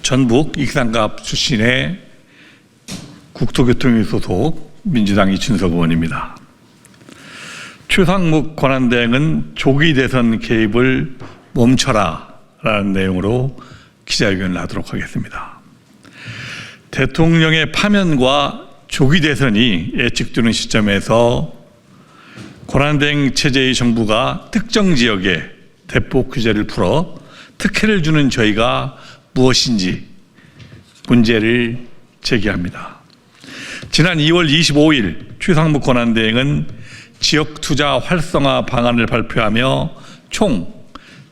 전북 익산갑 출신의 국토교통위 소속 민주당 이춘석 의원입니다. 최상목 권한대행은 조기 대선 개입을 멈춰라 라는 내용으로 기자회견을 하도록 하겠습니다. 대통령의 파면과 조기 대선이 예측되는 시점에서 권한대행 체제의 정부가 특정 지역에 대폭 규제를 풀어 특혜를 주는 저희가 무엇인지 문제를 제기합니다. 지난 2월 25일 최상목 권한대행은 지역 투자 활성화 방안을 발표하며 총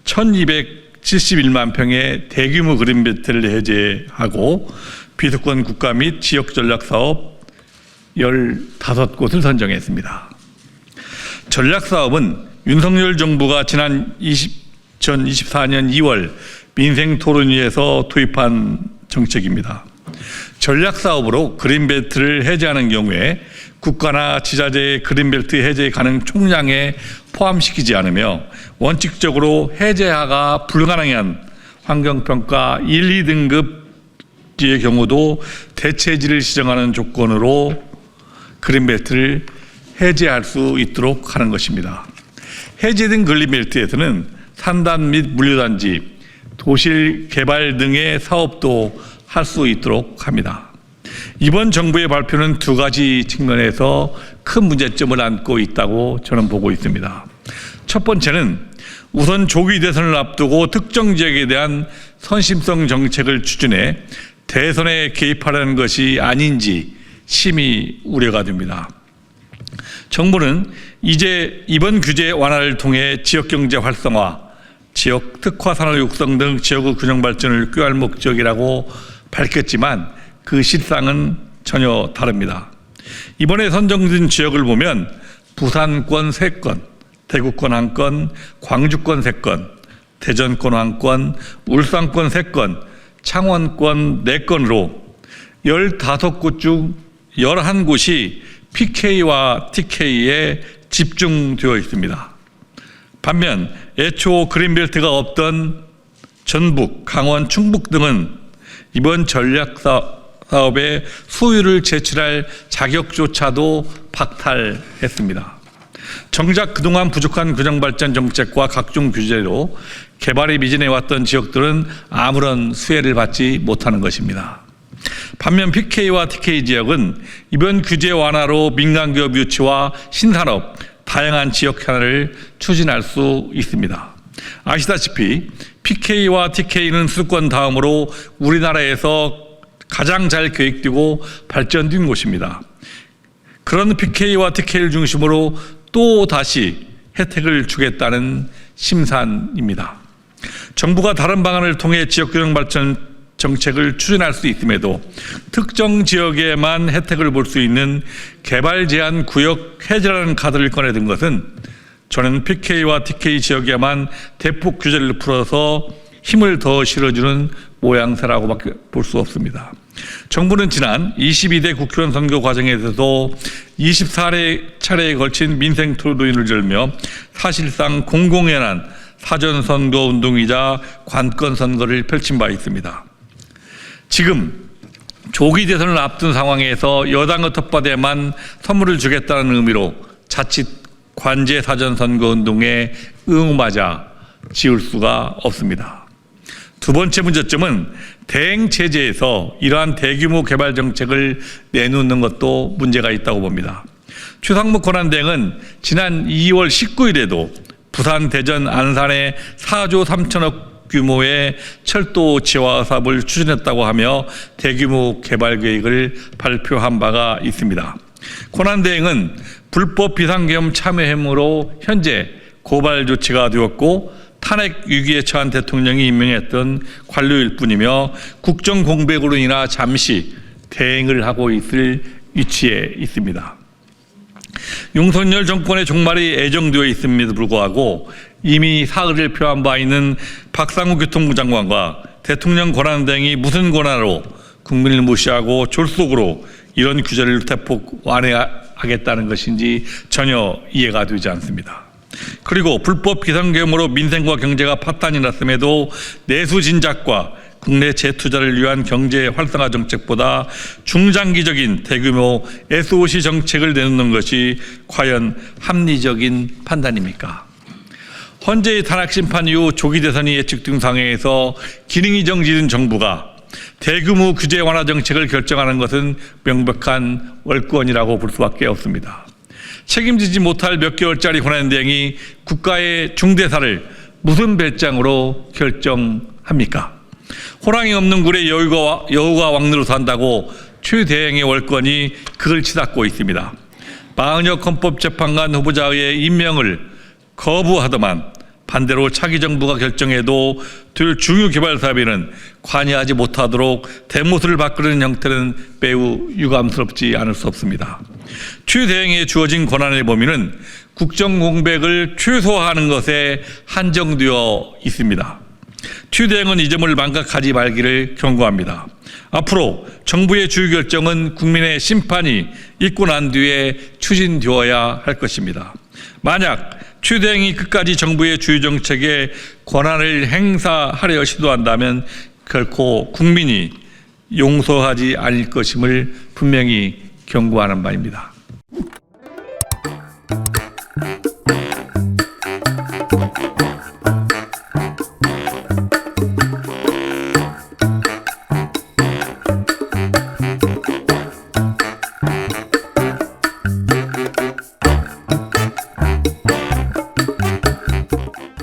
1271만 평의 대규모 그린벨트를 해제하고 비수권 국가 및 지역 전략 사업 15곳을 선정했습니다. 전략 사업은 윤석열 정부가 지난 2024년 2월 민생토론위에서 도입한 정책입니다. 전략 사업으로 그린벨트를 해제하는 경우에 국가나 지자체의 그린벨트 해제 가능 총량에 포함시키지 않으며 원칙적으로 해제하가 불가능한 환경평가 1, 2등급지의 경우도 대체지를 지정하는 조건으로 그린벨트를 해제할 수 있도록 하는 것입니다. 해제된 그린벨트에서는 산단 및 물류단지, 도시 개발 등의 사업도 할 수 있도록 합니다. 이번 정부의 발표는 두 가지 측면에서 큰 문제점을 안고 있다고 저는 보고 있습니다. 첫 번째는 우선 조기 대선을 앞두고 특정 지역에 대한 선심성 정책을 추진해 대선에 개입하려는 것이 아닌지 심히 우려가 됩니다. 정부는 이제 이번 규제 완화를 통해 지역경제 활성화, 지역 특화 산업 육성 등 지역의 균형 발전을 꾀할 목적이라고 밝혔지만 그 실상은 전혀 다릅니다. 이번에 선정된 지역을 보면 부산권 3건, 대구권 1건, 광주권 3건, 대전권 1건, 울산권 3건, 창원권 4건으로 15곳 중 11곳이 PK와 TK에 집중되어 있습니다. 반면 애초 그린벨트가 없던 전북, 강원, 충북 등은 이번 전략 사업에 수요를 제출할 자격조차도 박탈했습니다. 정작 그동안 부족한 균형발전 정책과 각종 규제로 개발이 미진해왔던 지역들은 아무런 수혜를 받지 못하는 것입니다. 반면 PK와 TK 지역은 이번 규제 완화로 민간기업 유치와 신산업, 다양한 지역 현안을 추진할 수 있습니다. 아시다시피 PK와 TK는 수도권 다음으로 우리나라에서 가장 잘 계획되고 발전된 곳입니다. 그런 PK와 TK를 중심으로 또 다시 혜택을 주겠다는 심산입니다. 정부가 다른 방안을 통해 지역균형 발전 정책을 추진할 수 있음에도 특정 지역에만 혜택을 볼 수 있는 개발 제한 구역 해제라는 카드를 꺼내든 것은 저는 PK와 TK 지역에만 대폭 규제를 풀어서 힘을 더 실어주는 모양새라고밖에 볼 수 없습니다. 정부는 지난 22대 국회의원 선거 과정에서도 24차례에 걸친 민생 토론을 열며 사실상 공공연한 사전선거 운동이자 관건선거를 펼친 바 있습니다. 지금 조기 대선을 앞둔 상황에서 여당의 텃밭에만 선물을 주겠다는 의미로 자칫 관제 사전선거 운동에 응하자 지을 수가 없습니다. 두 번째 문제점은 대행 체제에서 이러한 대규모 개발 정책을 내놓는 것도 문제가 있다고 봅니다. 최상목 권한대행은 지난 2월 19일에도 부산, 대전, 안산에 4조 3천억 규모의 철도 지하 사업을 추진했다고 하며 대규모 개발 계획을 발표한 바가 있습니다. 권한대행은 불법 비상계엄 참여 혐의로 현재 고발 조치가 되었고 탄핵 위기에 처한 대통령이 임명했던 관료일 뿐이며 국정 공백으로 인하 잠시 대행을 하고 있을 위치에 있습니다. 윤석열 정권의 종말이 예정되어 있음에도 불구하고 이미 사의를 표한 바 있는 박상우 교통부 장관과 대통령 권한대행이 무슨 권한으로 국민을 무시하고 졸속으로 이런 규제를 대폭 완화하겠다는 것인지 전혀 이해가 되지 않습니다. 그리고 불법 비상계엄으로 민생과 경제가 파탄이 났음에도 내수 진작과 국내 재투자를 위한 경제 활성화 정책보다 중장기적인 대규모 SOC 정책을 내놓는 것이 과연 합리적인 판단입니까? 헌재의 탄핵 심판 이후 조기 대선이 예측된 상황에서 기능이 정지된 정부가 대규모 규제 완화 정책을 결정하는 것은 명백한 월권이라고 볼 수밖에 없습니다. 책임지지 못할 몇 개월짜리 권한대행이 국가의 중대사를 무슨 배짱으로 결정합니까? 호랑이 없는 굴에 여우가 왕노릇 한다고 최 대행의 월권이 그걸 치닫고 있습니다. 마은혁 헌법재판관 후보자의 임명을 거부하더만 반대로 차기 정부가 결정해도 될 중요 개발 사업에는 관여하지 못하도록 대모습을 바꾸는 형태는 매우 유감스럽지 않을 수 없습니다. 최 대행에 주어진 권한의 범위는 국정 공백을 최소화하는 것에 한정되어 있습니다. 최 대행은 이 점을 망각하지 말기를 경고합니다. 앞으로 정부의 주요 결정은 국민의 심판이 있고 난 뒤에 추진되어야 할 것입니다. 만약 최 대행이 끝까지 정부의 주요 정책에 권한을 행사하려 시도한다면 결코 국민이 용서하지 않을 것임을 분명히 경고하는 바입니다.